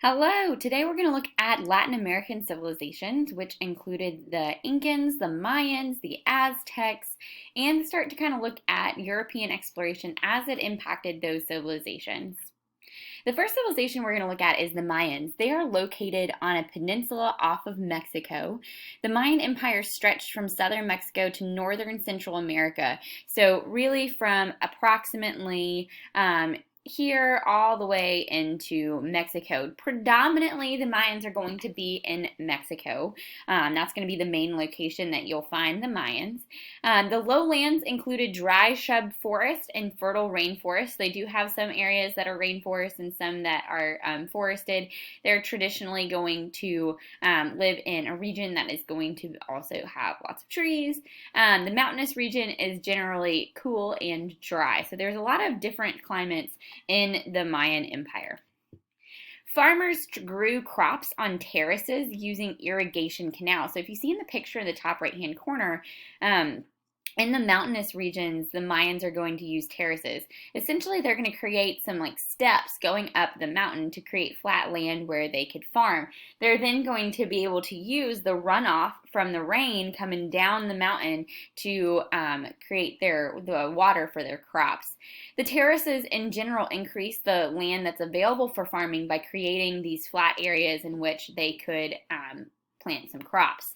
Hello! Today we're going to look at Latin American civilizations, which included the Incans, the Mayans, the Aztecs, and start to kind of look at European exploration as it impacted those civilizations. The first civilization we're going to look at is the Mayans. They are located on a peninsula off of Mexico. The Mayan Empire stretched from southern Mexico to northern Central America. So really from approximately here all the way into Mexico. Predominantly, the Mayans are going to be in Mexico. That's going to be the main location that you'll find the Mayans. The lowlands included dry shrub forest and fertile rainforest. They do have some areas that are rainforest and some that are forested. They're traditionally going to live in a region that is going to also have lots of trees. The mountainous region is generally cool and dry. So there's a lot of different climates in the Mayan Empire. Farmers grew crops on terraces using irrigation canals. So if you see in the picture in the top right-hand corner, in the mountainous regions, the Mayans are going to use terraces. Essentially, they're going to create some steps going up the mountain to create flat land where they could farm. They're then going to be able to use the runoff from the rain coming down the mountain to create the water for their crops. The terraces in general increase the land that's available for farming by creating these flat areas in which they could plant some crops.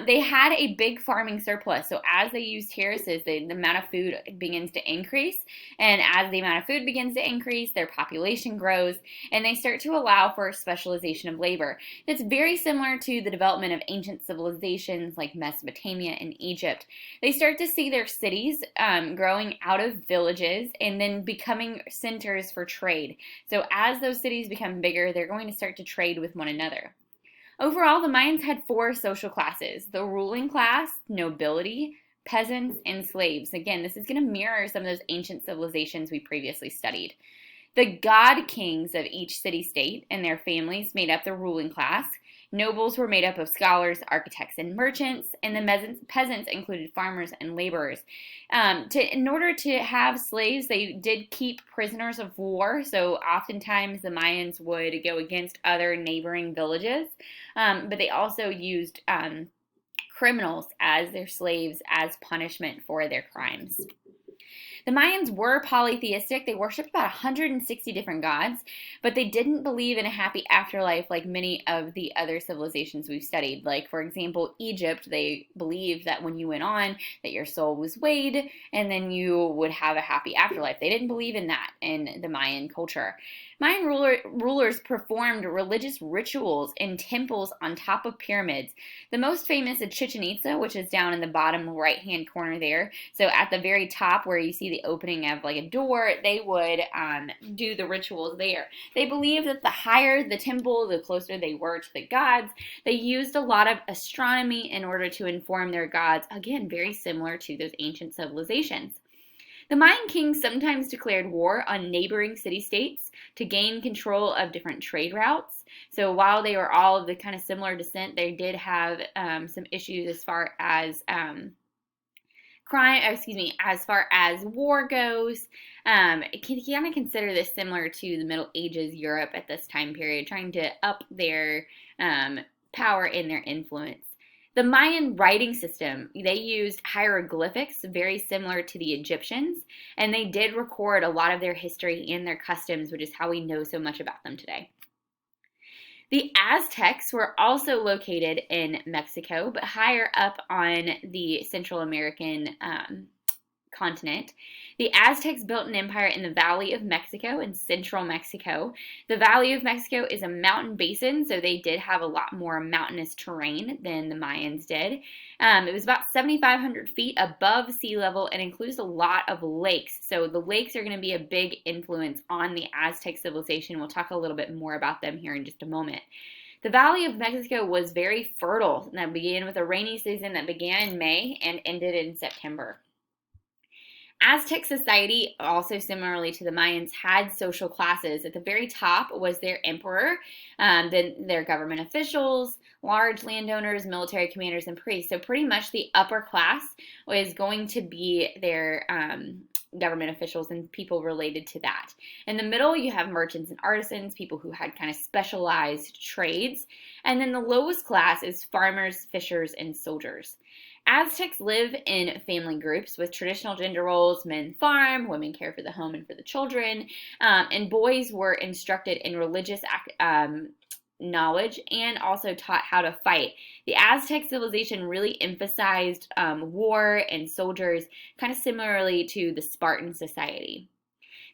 They had a big farming surplus, so as they use terraces, the amount of food begins to increase, and as the amount of food begins to increase, their population grows, and they start to allow for specialization of labor. That's very similar to the development of ancient civilizations like Mesopotamia and Egypt. They start to see their cities growing out of villages and then becoming centers for trade. So as those cities become bigger, they're going to start to trade with one another. Overall, the Mayans had four social classes: the ruling class, nobility, peasants, and slaves. Again, this is going to mirror some of those ancient civilizations we previously studied. The god kings of each city-state and their families made up the ruling class. Nobles were made up of scholars, architects, and merchants, and the peasants included farmers and laborers. In order to have slaves, they did keep prisoners of war, so oftentimes the Mayans would go against other neighboring villages, but they also used criminals as their slaves as punishment for their crimes. The Mayans were polytheistic. They worshipped about 160 different gods, but they didn't believe in a happy afterlife like many of the other civilizations we've studied. Like, for example, Egypt, they believed that when you went on, that your soul was weighed, and then you would have a happy afterlife. They didn't believe in that in the Mayan culture. Mayan rulers performed religious rituals in temples on top of pyramids. The most famous is Chichen Itza, which is down in the bottom right-hand corner there. So at the very top where you see the opening of a door, they would do the rituals there. They believed that the higher the temple, the closer they were to the gods. They used a lot of astronomy in order to inform their gods. Again, very similar to those ancient civilizations. The Mayan kings sometimes declared war on neighboring city-states to gain control of different trade routes. So while they were all of the kind of similar descent, they did have some issues as far as as far as war goes. You can kind of consider this similar to the Middle Ages Europe at this time period, trying to up their power and their influence. The Mayan writing system, they used hieroglyphics very similar to the Egyptians, and they did record a lot of their history and their customs, which is how we know so much about them today. The Aztecs were also located in Mexico, but higher up on the Central American continent. The Aztecs built an empire in the Valley of Mexico in central Mexico. The Valley of Mexico is a mountain basin, so they did have a lot more mountainous terrain than the Mayans did. It was about 7,500 feet above sea level and includes a lot of lakes. So the lakes are going to be a big influence on the Aztec civilization. We'll talk a little bit more about them here in just a moment. The Valley of Mexico was very fertile, and that began with a rainy season that began in May and ended in September. Aztec society, also similarly to the Mayans, had social classes. At the very top was their emperor, then their government officials, large landowners, military commanders, and priests. So pretty much the upper class was going to be their government officials and people related to that. In the middle, you have merchants and artisans, people who had kind of specialized trades. And then the lowest class is farmers, fishers, and soldiers. Aztecs live in family groups with traditional gender roles. Men farm, women care for the home and for the children, and boys were instructed in religious knowledge and also taught how to fight. The Aztec civilization really emphasized war and soldiers, kind of similarly to the Spartan society.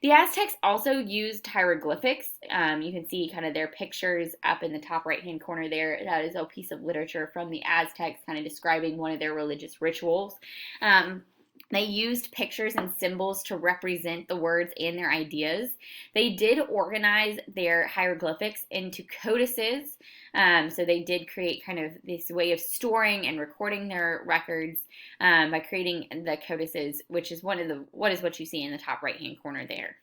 The Aztecs also used hieroglyphics. You can see kind of their pictures up in the top right-hand corner there. That is a piece of literature from the Aztecs kind of describing one of their religious rituals. They used pictures and symbols to represent the words and their ideas. They did organize their hieroglyphics into codices. So they did create kind of this way of storing and recording their records by creating the codices, which is what you see in the top right-hand corner there.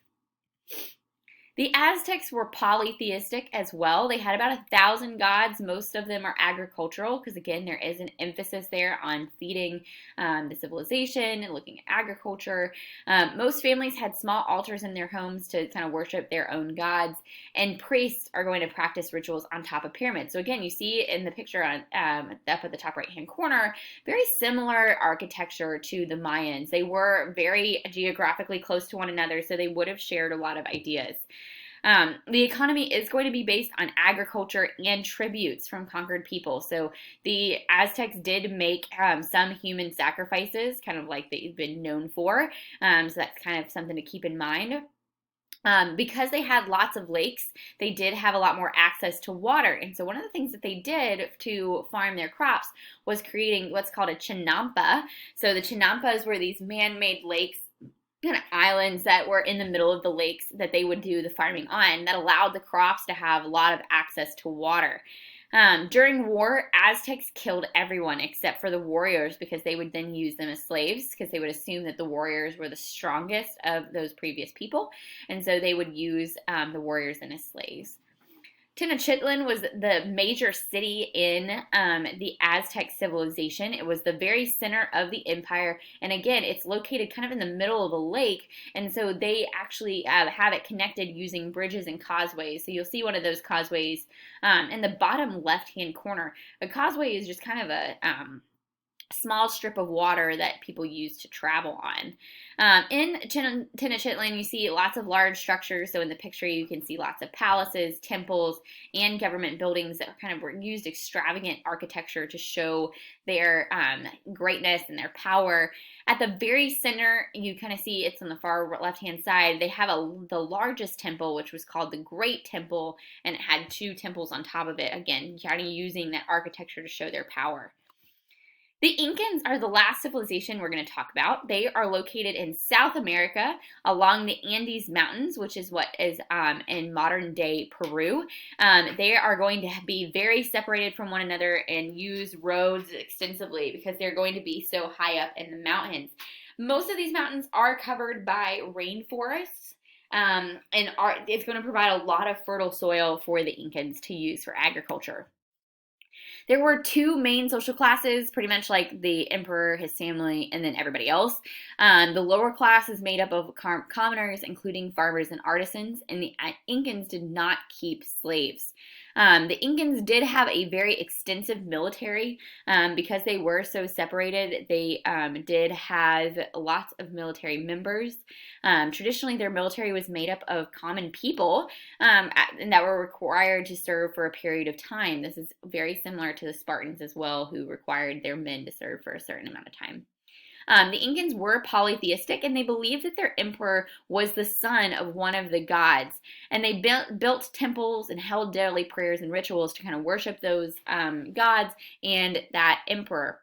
The Aztecs were polytheistic as well. They had about 1,000 gods. Most of them are agricultural because, again, there is an emphasis there on feeding the civilization and looking at agriculture. Most families had small altars in their homes to kind of worship their own gods, and priests are going to practice rituals on top of pyramids. So, again, you see in the picture up at the top right-hand corner, very similar architecture to the Mayans. They were very geographically close to one another, so they would have shared a lot of ideas. The economy is going to be based on agriculture and tributes from conquered people. So the Aztecs did make some human sacrifices, kind of like they've been known for. So that's kind of something to keep in mind. Because they had lots of lakes, they did have a lot more access to water. And so one of the things that they did to farm their crops was creating what's called a chinampa. So the chinampas were these man-made lakes, kind of islands that were in the middle of the lakes that they would do the farming on, that allowed the crops to have a lot of access to water. During war, Aztecs killed everyone except for the warriors because they would then use them as slaves because they would assume that the warriors were the strongest of those previous people, and so they would use the warriors then as slaves. Tenochtitlan was the major city in the Aztec civilization. It was the very center of the empire, and again, it's located kind of in the middle of a lake, and so they actually have it connected using bridges and causeways. So you'll see one of those causeways in the bottom left-hand corner. A causeway is just kind of a small strip of water that people use to travel on. In Tenochtitlan, you see lots of large structures. So in the picture, you can see lots of palaces, temples, and government buildings that kind of used extravagant architecture to show their greatness and their power. At the very center, you kind of see it's on the far left-hand side. They have the largest temple, which was called the Great Temple, and it had 2 temples on top of it. Again, kind of using that architecture to show their power. The Incans are the last civilization we're going to talk about. They are located in South America along the Andes Mountains, which is what is in modern-day Peru. They are going to be very separated from one another and use roads extensively because they're going to be so high up in the mountains. Most of these mountains are covered by rainforests. And it's going to provide a lot of fertile soil for the Incans to use for agriculture. There were 2 main social classes, pretty much like the emperor, his family, and then everybody else. The lower class is made up of commoners, including farmers and artisans, and the Incans did not keep slaves. The Incans did have a very extensive military because they were so separated. They did have lots of military members. Traditionally, their military was made up of common people and that were required to serve for a period of time. This is very similar to the Spartans as well, who required their men to serve for a certain amount of time. The Incans were polytheistic, and they believed that their emperor was the son of one of the gods. And they built temples and held daily prayers and rituals to kind of worship those gods and that emperor.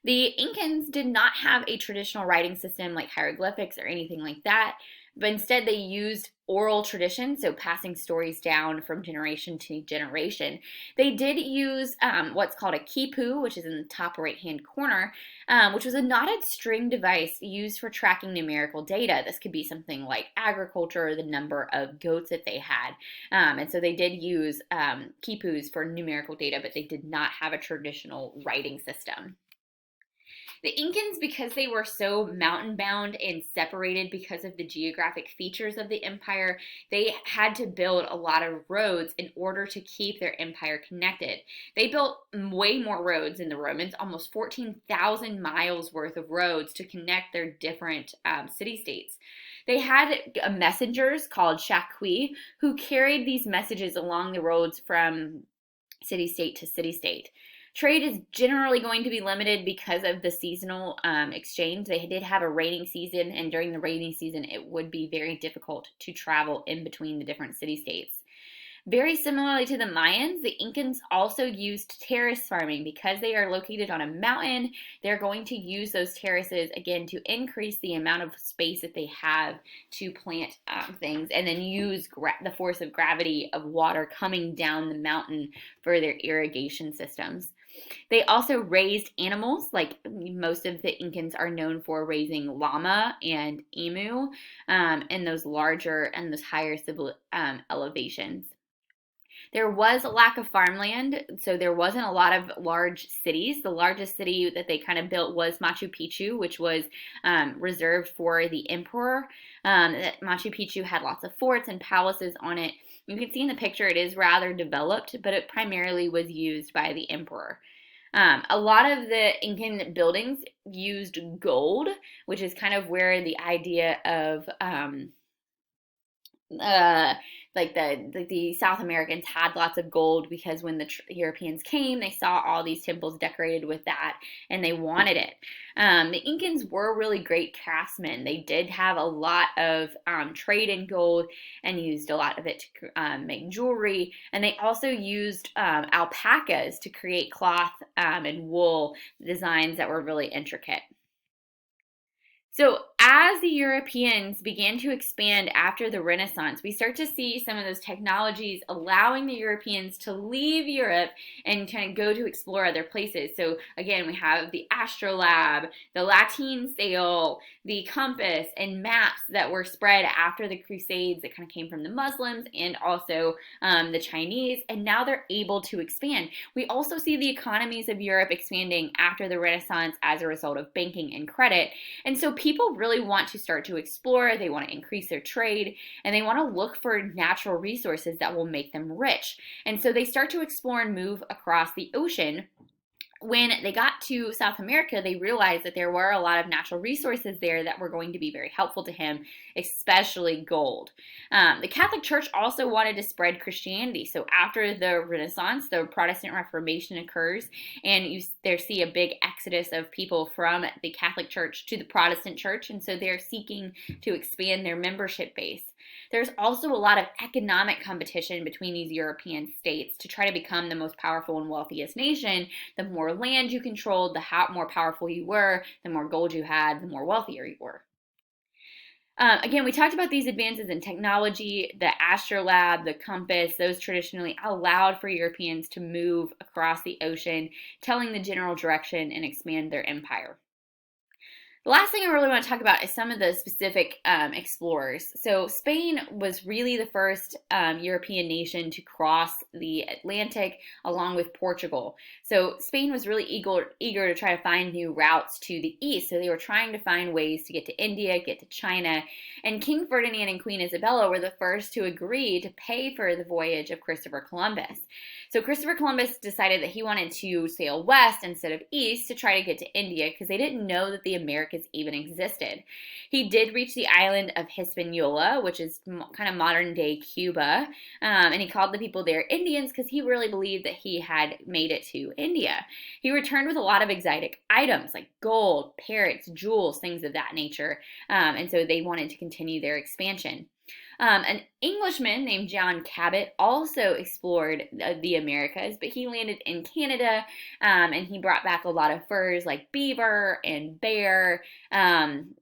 The Incans did not have a traditional writing system like hieroglyphics or anything like that, but instead they used oral tradition, so passing stories down from generation to generation. They did use what's called a quipu, which is in the top right-hand corner, which was a knotted string device used for tracking numerical data. This could be something like agriculture or the number of goats that they had. And so they did use quipus for numerical data, but they did not have a traditional writing system. The Incans, because they were so mountain bound and separated because of the geographic features of the empire, they had to build a lot of roads in order to keep their empire connected. They built way more roads than the Romans, almost 14,000 miles worth of roads to connect their different city-states. They had messengers called shaqui who carried these messages along the roads from city-state to city-state. Trade is generally going to be limited because of the seasonal exchange. They did have a rainy season, and during the rainy season, it would be very difficult to travel in between the different city-states. Very similarly to the Mayans, the Incans also used terrace farming. Because they are located on a mountain, they're going to use those terraces, again, to increase the amount of space that they have to plant things, and then use the force of gravity of water coming down the mountain for their irrigation systems. They also raised animals, like most of the Incans are known for raising llama and emu in those larger and those higher elevations. There was a lack of farmland, so there wasn't a lot of large cities. The largest city that they kind of built was Machu Picchu, which was reserved for the emperor. Machu Picchu had lots of forts and palaces on it. You can see in the picture it is rather developed, but it primarily was used by the emperor. A lot of the Incan buildings used gold, which is kind of where the idea of the South Americans had lots of gold, because when the Europeans came, they saw all these temples decorated with that, and they wanted it. The Incans were really great craftsmen. They did have a lot of trade in gold and used a lot of it to make jewelry, and they also used alpacas to create cloth and wool designs that were really intricate. So, as the Europeans began to expand after the Renaissance, we start to see some of those technologies allowing the Europeans to leave Europe and kind of go to explore other places. So, again, we have the astrolabe, the lateen sail, the compass, and maps that were spread after the Crusades that kind of came from the Muslims and also the Chinese, and now they're able to expand. We also see the economies of Europe expanding after the Renaissance as a result of banking and credit. And so people really want to start to explore, they want to increase their trade, and they want to look for natural resources that will make them rich. And so they start to explore and move across the ocean. When they got to South America, they realized that there were a lot of natural resources there that were going to be very helpful to him, especially gold. The Catholic Church also wanted to spread Christianity. So after the Renaissance, the Protestant Reformation occurs, and you see a big exodus of people from the Catholic Church to the Protestant Church, and so they're seeking to expand their membership base. There's also a lot of economic competition between these European states to try to become the most powerful and wealthiest nation. The more land you controlled, the more powerful you were, the more gold you had, the more wealthier you were. Again, we talked about these advances in technology, the astrolabe, the compass. Those traditionally allowed for Europeans to move across the ocean, telling the general direction and expand their empire. The last thing I really want to talk about is some of the specific explorers. So Spain was really the first European nation to cross the Atlantic along with Portugal. So Spain was really eager to try to find new routes to the east. So they were trying to find ways to get to India, get to China. And King Ferdinand and Queen Isabella were the first to agree to pay for the voyage of Christopher Columbus. So Christopher Columbus decided that he wanted to sail west instead of east to try to get to India, because they didn't know that the Americas even existed. He did reach the island of Hispaniola, which is kind of modern day Cuba, and he called the people there Indians because he really believed that he had made it to India. He returned with a lot of exotic items like gold, parrots, jewels, things of that nature, and so they wanted to continue their expansion. An Englishman named John Cabot also explored the Americas, but he landed in Canada, and he brought back a lot of furs like beaver and bear and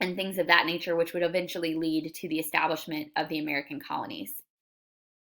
things of that nature, which would eventually lead to the establishment of the American colonies.